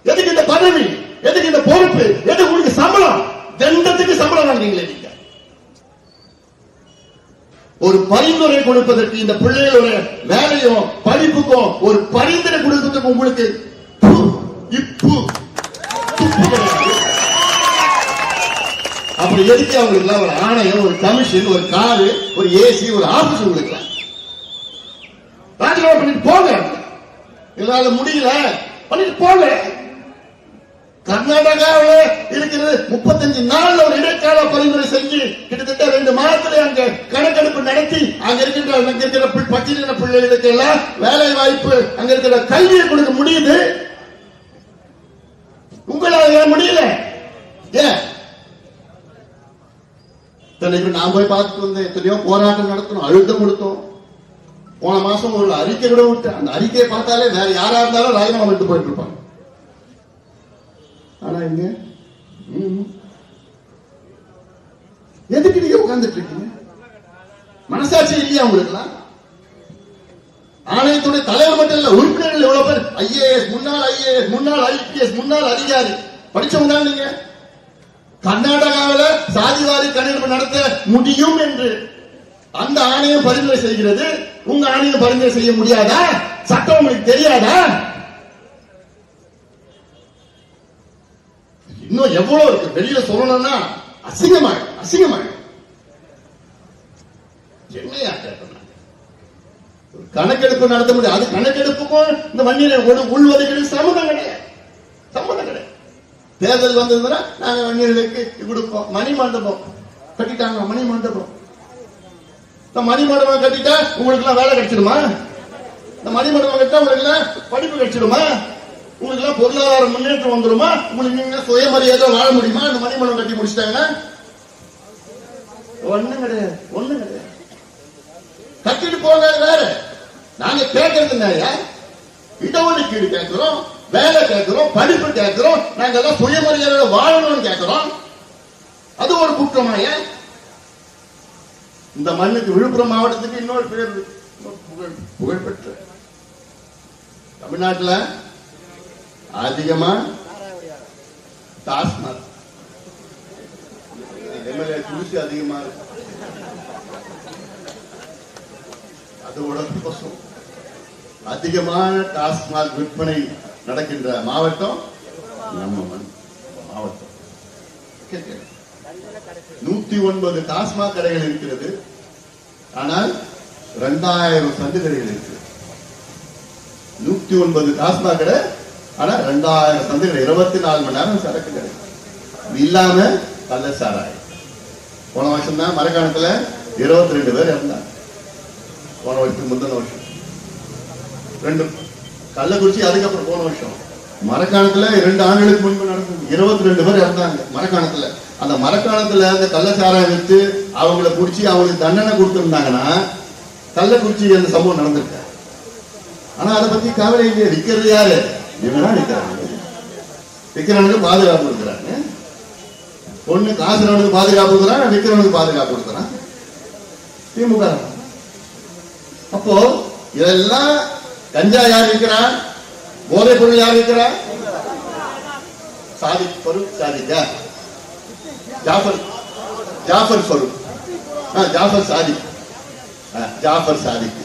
Speaker 1: எதுக்கு இந்த பதவி, எதுக்கு இந்த பொறுப்பு, எதுக்கு உங்களுக்கு சம்பளம்? தண்டத்துக்கு சம்பளம் வாங்குறீங்களே நீங்க. ஒரு பரிந்துரை கொடுப்பதற்கு இந்த பிள்ளைகளுடைய வேலையும் படிப்புக்கும் ஒரு பரிந்துரை கொடுப்பதற்கு உங்களுக்கு இப்பு அப்படி எதுக்கு அவங்களுக்கு ஒரு ஆணையம், ஒரு கமிஷன், ஒரு காரு, ஒரு ஏசி, ஒரு ஆபீஸ் உங்களுக்கு? ராஜினாமா பண்ணிட்டு போங்க. எங்களால முடியல பண்ணிட்டு போங்க. கர்நாடகாவில் இருக்கிறது 35 நாள் ஒரு இடைக்கால பரிந்துரை செஞ்சு கிட்டத்தட்ட 2 மாதத்துல அங்க கணக்கெடுப்பு நடத்தி அங்க இருக்கிற பட்டியலின பிள்ளைகளுக்கு எல்லாம் வேலை வாய்ப்பு, அங்க இருக்கிற கல்வியை கொடுக்க முடியுது. உங்களால ஏன் முடியல? ஏன் நான் போய் பார்த்துட்டு வந்தேன். எத்தனையோ போராட்டம் நடத்தணும், அழுத்தம் கொடுத்தோம். போன மாசம் ஒரு அறிக்கை விட விட்டேன். அந்த அறிக்கையை பார்த்தாலே வேற யாரா இருந்தாலும் ராஜினாமா பண்ணிட்டு போயிட்டு இருப்பாங்க. ஆனா இங்க எதுக்கு நீங்க உட்கார்ந்துட்டு இருக்கீங்க? மனசாட்சி இல்லையா உங்களுக்கு? ஆணையத்துடைய தலைவர் மட்டும் இல்ல, உறுப்பினர்கள் எவ்வளவு பேர் ஐஏஎஸ், முன்னாள் ஐஏஎஸ், முன்னாள் ஐபிஎஸ், முன்னாள் அதிகாரி படிச்சவங்க தான் நீங்க. கர்நாடகாவில் சாதிவாரி கணக்கெடுப்பு நடத்த முடியும் என்று அந்த ஆணையம் பரிந்துரை செய்கிறது. உங்க ஆணையம் பரிந்துரை செய்ய முடியாதா? சட்டம் உங்களுக்கு தெரியாதா? இன்னும் எவ்வளவு இருக்கு வெளியில சொல்லணும்னா அசிங்கமா என்னையா கேட்டோம். கணக்கெடுப்பு நடத்த முடியாது. அது கணக்கெடுப்புக்கும் இந்த வன்னியர் உள்ஒதுக்கீடு சம்மந்தம் கிடையாது. தேர்தல் வந்ததுன்னா நாங்க வன்னியர்களுக்கு கொடுப்போம். மணி மண்டபம் கட்டிட்டாங்க. மணி மண்டபம் கட்டிட்டா உங்களுக்கு எல்லாம் வேலை கிடைச்சிடுமா? இந்த மணி மண்டபம் கட்டிட்டா உங்களுக்கு எல்லாம் படிப்பு கிடைச்சிடுமா? உங்களுக்கு எல்லாம் பொருளாதார முன்னேற்றம் வந்துருமா? உங்களுக்கு நீங்க சுயமரியாதை வாழ முடியுமா? இந்த மணி மண்டபம் கட்டி முடிச்சிட்டாங்கன்னா ஒண்ணும் கிடையாது. கட்டிட்டு போங்க. வேற நாங்க கேட்கறது இல்லையா? இடஒதுக்கீடு கேட்கிறோம், வேலை கேட்கிறோம், படிப்பு கேட்கிறோம். நாங்க எல்லாம் சுயமரியாதை வாழணும்னு கேட்கிறோம். அது ஒரு குற்றமாய? இந்த மண்ணுக்கு விழுப்புரம் மாவட்டத்துக்கு இன்னொரு பேர் புகழ்பெற்ற தமிழ்நாட்டில் அதிகமா டாஸ்மாக் எம்எல்ஏ தூசி அதிகமா இருக்கு. அதோட அதிகமான டாஸ்மாக் விற்பனை நடக்கின்ற மாவட்டம் நம்ம மாவட்டம். 109 டாஸ்மாக் கடைகள் இருக்கிறது. ஆனால் 2000 சந்து கடைகள் இருக்கு. 109 டாஸ்மாக் கடை, ஆனா 2000 சந்து கடை. 24 மணி நேரம் சரக்கு கடை. இல்லாம கள்ள சாராயம். போன வருஷம் தான் மரக்காணத்துல 22 பேர் இறந்தாங்க. போன வருஷத்துக்கு முந்தின வருஷம் 2 கள்ளக்குறிச்சி. அதுக்கப்புறம் போன வருஷம் மரக்காணத்துல 2 ஆண்டுகளுக்கு முன்பு நடந்தது 22 பேர் இறந்தாங்க மரக்காணத்துல. அந்த மரக்காணத்துல அந்த கள்ளச்சாராயம் வித்து அவங்களை பிடிச்சி அவங்களுக்கு தண்டனை கொடுத்திருந்தாங்கன்னா கள்ளக்குறிச்சி அந்த சம்பவம் நடந்திருக்க. ஆனா அதை பத்தி கவலை இல்லையே. விற்கிறது யாரு? இவங்கதான் விற்கிறாங்க. விற்கிறவனுக்கு பாதுகாப்பு கொடுக்குறாங்க. பொண்ணு காசுறவனுக்கு பாதுகாப்பு கொடுக்குறான், விற்கிறவனுக்கு பாதுகாப்பு கொடுக்குறான் திமுக. அப்போ இதெல்லாம் கஞ்சா யார் இருக்கிறான்? போதை பொருள் யார் இருக்கிறான்? சாதிக் ஃபரூக், சாதிக்கா ஜாஃபர் ஃபரூக், ஜாஃபர் சாதிக், ஜாஃபர் சாதிக்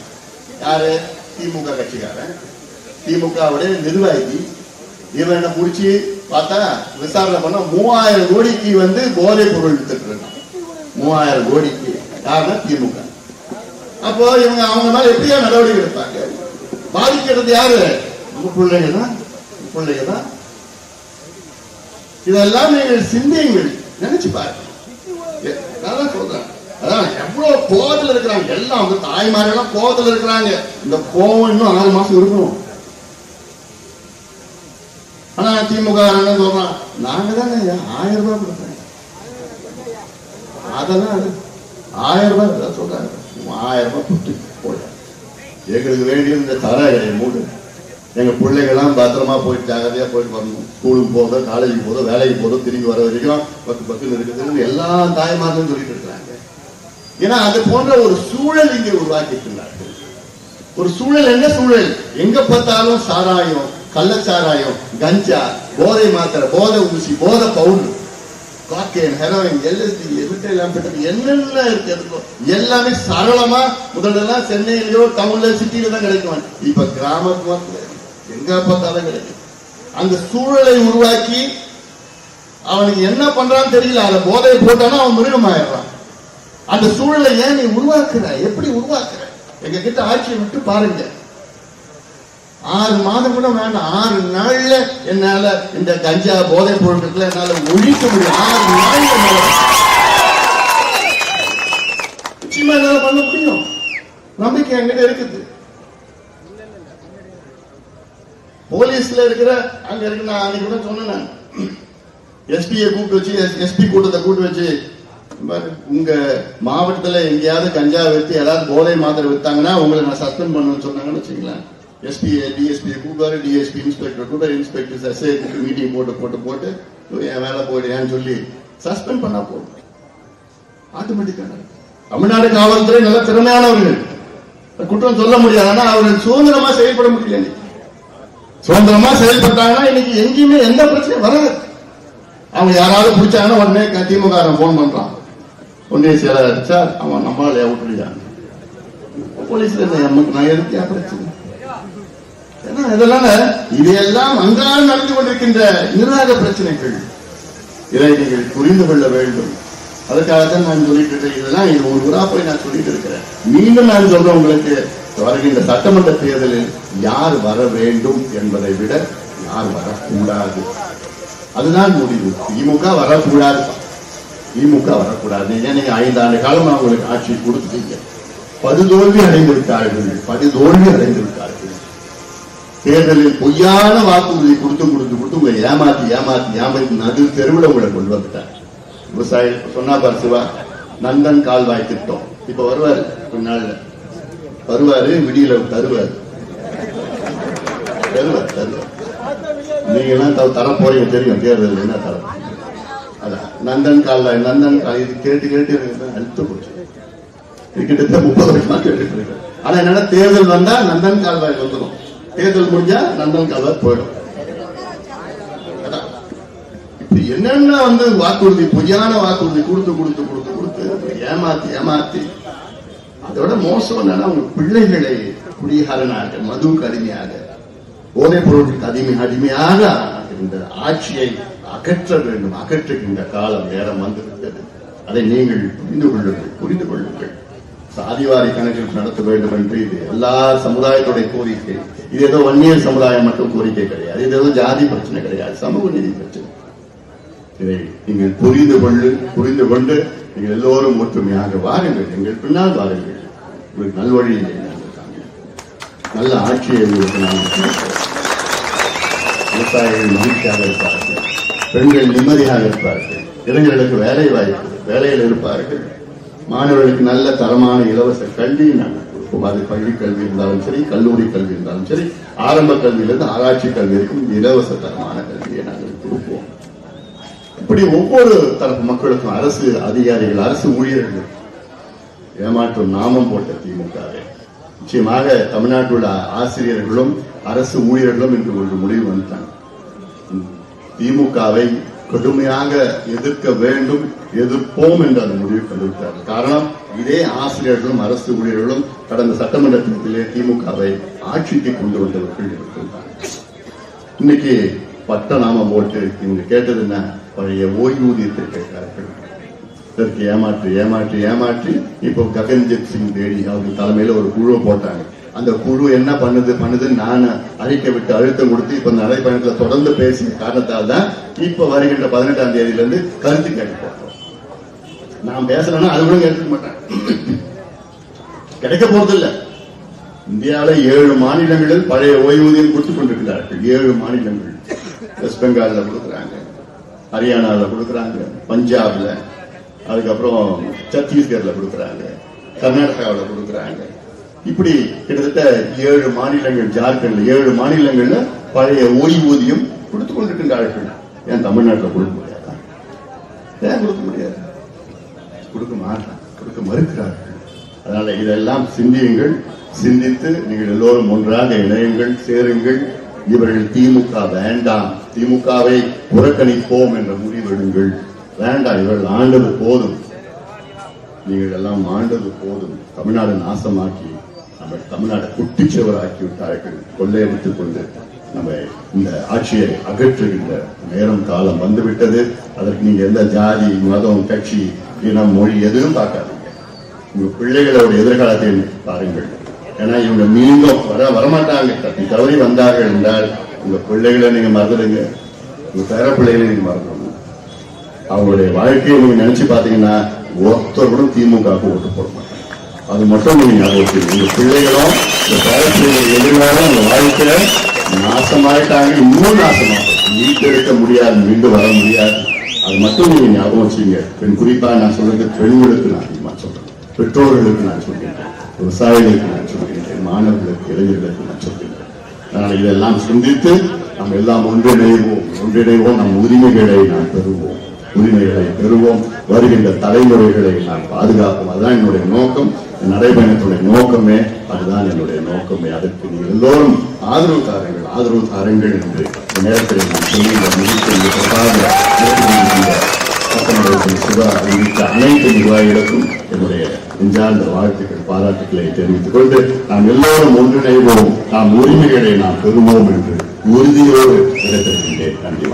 Speaker 1: யாரு? திமுக கட்சிக்காரன், திமுகவுடைய நிர்வாகி. இவன் என்ன முடிச்சு பார்த்தா விசாரணை பண்ண 3000 கோடிக்கு போதைப் பொருள் வித்துட்டு இருக்கான். 3000 கோடிக்கு. காரணம் திமுக. அப்போ இவங்க அவங்க மேல எப்படியா நடவடிக்கை எடுப்பாங்க? பாதிக்கிறது யாரு? உங்க பிள்ளைங்க தான். இதெல்லாம் நீங்கள் சிந்தியுங்கள், நினைச்சு பாருங்க. நான் சொல்றேன், அதான் எவ்வளவு கோபத்தில் இருக்கிறாங்க. எல்லாம் தாய்மாரெல்லாம் கோபத்தில் இருக்கிறாங்க. இந்த கோபம் இன்னும் 6 மாசம் இருக்கணும். ஆனா திமுக என்ன சொல்றான்? நாங்க தானே 1000 ரூபாய் கொடுப்பேன். அதெல்லாம் 1000 ரூபாய் சொல்றாங்க. 1000 ரூபாய் கொடுத்து போட எங்களுக்கு வேண்டியது இந்த தரகரை மூடு. எங்க பிள்ளைகள்லாம் பத்திரமா போயிட்டு ஜாகிரதையா போயிட்டு வரணும். ஸ்கூலுக்கு போதோ, காலேஜுக்கு போதோ, வேலைக்கு போதோ, திரும்பி வர வரைக்கும் பக்கு இருக்குதுன்னு எல்லா தாய்மார்களும் சொல்லிட்டு இருக்கிறாங்க. ஏன்னா அது போன்ற ஒரு சூழல் இங்கே உருவாக்கி இருக்கிறார்கள். ஒரு சூழல், என்ன சூழல்? எங்க பார்த்தாலும் சாராயம், கள்ளச்சாராயம், கஞ்சா, போதை மாத்திரை, போதை ஊசி, போதை பவுடர், காக்கேன், ஹெரோயின், LSD, என்னென்ன இருக்கு எல்லாமே சரளமா முதல்ல சென்னையிலயோ டவுன்ல சிட்டியில தான் கிடைக்கும். இப்ப கிராமத்துல எங்க பார்த்தாலும் கிடைக்கும். அந்த சூழலை உருவாக்கி அவனுக்கு என்ன பண்றான்னு தெரியல. அதை போதையை போட்டானா அவன் மிருகமாயிடுறான். அந்த சூழலை ஏன் நீ உருவாக்குற? எப்படி உருவாக்குற? எங்க கிட்ட ஆட்சியை விட்டு பாருங்க. 6 மாதம் கூட வேண்டாம், 6 நாள்ல என்னால இந்த கஞ்சா போதை பொருட்களை என்னால ஒழிக்க முடியும். 6 நாள்ல நிச்சயமா என்னால பண்ண முடியும். நம்பிக்கை என்கிட்ட இருக்குது. போலீஸ்ல இருக்கிற அங்க இருக்கு. நான் அன்னைக்கு கூட சொன்னேன், எஸ்பியை கூப்பிட்டு வச்சு, எஸ்பி கூட்டத்தை கூப்பிட்டு வச்சு, உங்க மாவட்டத்துல எங்கேயாவது கஞ்சா வித்து யாராவது போதை மாத்திரை வித்தாங்கன்னா உங்களை நான் சஸ்பெண்ட் பண்ணுவேன்னு சொன்னாங்கன்னு வச்சுங்களேன். எஸ்பி, டிஎஸ்பி கூப்பிடுவாரு, டிஎஸ்பி இன்ஸ்பெக்டர் கூட, இன்ஸ்பெக்டர் எஸ்ஐ மீட்டிங் போட்டு என் வேலை போயிடுன்னு சொல்லி சஸ்பெண்ட் பண்ணா போதும். ஆட்டோமேட்டிக்கான தமிழ்நாடு காவல்துறை நல்ல திறமையானவர்கள், குற்றம் சொல்ல முடியாது. ஆனா அவர்கள் சுதந்திரமா செயல்பட முடியல. சுதந்திரமா செயல்பட்டாங்கன்னா இன்னைக்கு எங்கேயுமே எந்த பிரச்சனையும் வராது. அவங்க யாராவது பிடிச்சாங்கன்னா உடனே திமுக போன் பண்றான், ஒன்றிய செயலர் அடிச்சா அவன் நம்மளால விட்டுருக்காங்க. போலீஸ்ல நான் எதுக்கு பிரச்சனை? இதெல்லாம் இதையெல்லாம் அன்றாடம் நடந்து கொண்டிருக்கின்ற நிர்வாக பிரச்சனைகள். இதை நீங்கள் புரிந்து கொள்ள வேண்டும். அதுக்காகத்தான் நான் சொல்லிட்டு இருக்கேன். இதெல்லாம் ஒரு ஊரா போய் நான் சொல்லிட்டு இருக்கிறேன். மீண்டும் நான் சொல்றேன், உங்களுக்கு வருகின்ற சட்டமன்ற தேர்தலில் யார் வர வேண்டும் என்பதை விட யார் வரக்கூடாது, அதுதான் முடிவு. திமுக வரக்கூடாது, திமுக வரக்கூடாது. நீங்க 5 ஆண்டு காலம் அவங்களுக்கு ஆட்சி கொடுத்துட்டீங்க. படுதோல்வி அடைந்திருக்கார்கள். தேர்தலில் பொய்யான வாக்குறுதி கொடுத்து உங்களை ஏமாத்தி நடு தெருவில் உங்களை கொண்டு வந்துட்டார். விவசாயி சொன்னா பார் சிவா, நந்தன் கால்வாய் திட்டம். இப்ப வருவாரு, பின்னால வருவாரு, விடியல தருவாரு. நீங்க எல்லாம் தர போறீங்க தெரியும், தேர்தல் என்ன தர. அதான் நந்தன் கால்வாய், இது கேட்டு அழுத்து போச்சு. கிட்டத்தட்ட 30 வருஷமா கேட்டுட்டு இருக்கு. ஆனா என்னன்னா தேர்தல் வந்தா நந்தன் கால்வாய் வந்துடும், தேர்தல் முடிஞ்சா நந்தன் கால்வாய் போயிடும். இப்ப என்னென்ன வாக்குறுதி, பொய்யான வாக்குறுதி கொடுத்து ஏமாத்தி அதோட மோசம் என்னன்னா உங்க பிள்ளைகளை குடிகாரனாக, மதுவுக்கு அடிமையாக, போதைப் பொருளுக்கு அடிமையாக இந்த ஆட்சியை அகற்ற வேண்டும். அகற்றுகின்ற காலம் நேரம் வந்துவிட்டது. அதை நீங்கள் புரிந்து கொள்ளுங்கள். சாதிவாரி கணக்கெடுப்பு நடத்த வேண்டும் என்று இது எல்லா சமுதாயத்துடைய கோரிக்கை. இது ஏதோ வன்னியர் சமுதாயம் மட்டும் கோரிக்கை கிடையாது. இது ஏதோ ஜாதி பிரச்சனை கிடையாது, சமூக நீதி பிரச்சனை. இதை நீங்கள் புரிந்து கொண்டு நீங்கள் எல்லோரும் ஒற்றுமையாக வாருங்கள், எங்கள் பின்னால் வாருங்கள். உங்களுக்கு நல்வழியை நல்ல ஆட்சியை விவசாயிகள் மகிழ்ச்சியாக இருப்பார்கள், பெண்கள் நிம்மதியாக இருப்பார்கள், இளைஞர்களுக்கு வேலை வாய்ப்பு, வேலையில் இருப்பார்கள், மாணவர்களுக்கு நல்ல தரமான இலவச கல்வி நாங்கள் கொடுப்போம். அது பள்ளி கல்வி இருந்தாலும் சரி, கல்லூரி கல்வி இருந்தாலும் சரி, ஆரம்ப கல்வியிலிருந்து ஆராய்ச்சி கல்வி இருக்கும் இலவச தரமான கல்வியை நாங்கள் கொடுப்போம். இப்படி ஒவ்வொரு தரப்பு மக்களுக்கும் அரசு அதிகாரிகள், அரசு ஊழியர்கள் ஏமாற்றும் நாமம் போட்ட திமுகவை நிச்சயமாக தமிழ்நாட்டில் உள்ள ஆசிரியர்களும் அரசு ஊழியர்களும் இன்று ஒரு முடிவு வந்துட்டாங்க. திமுகவை கடுமையாக எதிர்க்க வேண்டும், எதிர்ப்போம் என்று அந்த முடிவு கண்டுவிட்டார்கள். காரணம், இதே ஆசிரியர்களும் அரசு ஊழியர்களும் கடந்த சட்டமன்ற தேர்தலிலே திமுகவை ஆட்சிக்கு கொண்டு வந்தவர்கள் இருக்கின்றார்கள். இன்னைக்கு பட்டநாமம் போட்டு இவங்க கேட்டது என்ன, பழைய ஓய்வூதியத்தை கேட்டார்கள். இதற்கு ஏமாற்றி ஏமாற்றி ஏமாற்றி இப்போ ககன்ஜித் சிங் பேடி அவங்க தலைமையில ஒரு குழுவை போட்டாங்க. அந்த குழு என்ன பண்ணுதுன்னு நான் அறிக்கை விட்டு அழுத்தம் கொடுத்து இப்ப நடைபயணத்தில் தொடர்ந்து பேசிய காரணத்தால் தான் இப்ப வருகின்ற 18ஆம் தேதியிலிருந்து கருத்து கேட்க போறோம். நான் பேசுறேன்னா அது கூட கேட்க மாட்டேன், கிடைக்க போறதில்லை. இந்தியாவில் 7 மாநிலங்களில் பழைய ஓய்வூதியம் கொடுத்துக் கொண்டிருக்கிறார்கள். 7 மாநிலங்கள், வெஸ்ட் பெங்கால்ல கொடுக்குறாங்க, ஹரியானாவில் கொடுக்குறாங்க, பஞ்சாப்ல, அதுக்கப்புறம் சத்தீஸ்கர்ல கொடுக்குறாங்க, கர்நாடகாவில் கொடுக்குறாங்க. இப்படி கிட்டத்தட்ட 7 மாநிலங்கள், ஜார்க்கண்ட்ல 7 மாநிலங்கள்ல பழைய ஓய்வூதியம் கொடுத்துக் கொண்டிருக்கின்றார்கள். ஏன் தமிழ்நாட்டில் கொடுக்க முடியாதா? ஏன் கொடுக்க முடியாது? கொடுக்க மாட்டான், கொடுக்க மறுக்கிறார்கள். அதனால இதெல்லாம் சிந்தியுங்கள். சிந்தித்து நீங்கள் எல்லோரும் ஒன்றாக இணையுங்கள், சேருங்கள். இவர்கள் திமுக வேண்டாம், திமுகவை புறக்கணிப்போம் என்ற முடிவெடுங்கள். வேண்டாம், இவர்கள் ஆண்டது போதும், நீங்கள் எல்லாம் ஆண்டது போதும். தமிழ்நாடு நாசமாக்கி நம்ம தமிழ்நாட்டை குட்டிச்சவர் ஆக்கி விட்டார்கள். கொள்ளையடித்துக் கொண்டு நம்ம இந்த ஆட்சியை அகற்றுகின்ற நேரம் காலம் வந்துவிட்டது. அதற்கு நீங்க எந்த ஜாதி, மதம், கட்சி, இனம், மொழி எதுவும் பார்க்காதீங்க. உங்க பிள்ளைகளோட எதிர்காலத்தை பாருங்கள். ஏன்னா இவங்க மீண்டும் வரமாட்டாங்க. தப்பி தவறி வந்தார்கள் என்றால் உங்க பிள்ளைகளை நீங்க மறந்துடுங்க, உங்க பேர பிள்ளைகளை நீங்க மறந்துடுங்க. அவங்களுடைய வாழ்க்கையை நீங்க நினைச்சு பாத்தீங்கன்னா ஒருத்தர் கூட திமுக ஓட்டு போட மாட்டாங்க. அது மட்டும் நீங்க ஞாபகம். உங்க பிள்ளைகளும் இந்த பேர பிள்ளைகள் எதிர்காலம் உங்க வாழ்க்கையில நாசமாயிட்டாங்க, இன்னும் நாசமாகும். மீட்டெடுக்க முடியாது, மீண்டும் வர முடியாது. அது மட்டும் நீங்க ஞாபகம் வச்சுங்க. குறிப்பா நான் சொல்றது பெண்களுக்கு நான் அதிகமா சொல்றேன், பெற்றோர்களுக்கு நான் சொல்கிறேன், விவசாயிகளுக்கு நான் சொல்கிறேன், மாணவர்களுக்கு, இளைஞர்களுக்கு நான் சொல்கிறேன். அதனால இதெல்லாம் சிந்தித்து நாம் எல்லாம் ஒன்றிணைவோம். நம் உரிமைகளை நாம் பெறுவோம். வருகின்ற தலைமுறைகளை நாம் பாதுகாப்போம். அதுதான் என்னுடைய நோக்கம், நடைபயணத்துடைய நோக்கமே அதுதான் என்னுடைய நோக்கமே. அதற்கு நீங்கள் எல்லோரும் ஆதரவு தாருங்கள் என்று நேரத்தில் நான் சுதா உள்ளிட்ட அனைத்து நிர்வாகிகளுக்கும் என்னுடைய நெஞ்சார்ந்த வாழ்த்துக்கள், பாராட்டுக்களை தெரிவித்துக் கொண்டு நாம் எல்லோரும் ஒன்றிணைவோம், நாம் உரிமைகளை நாம் பெறுவோம் என்று உறுதியோடு இடத்திருக்கின்றேன். நன்றி.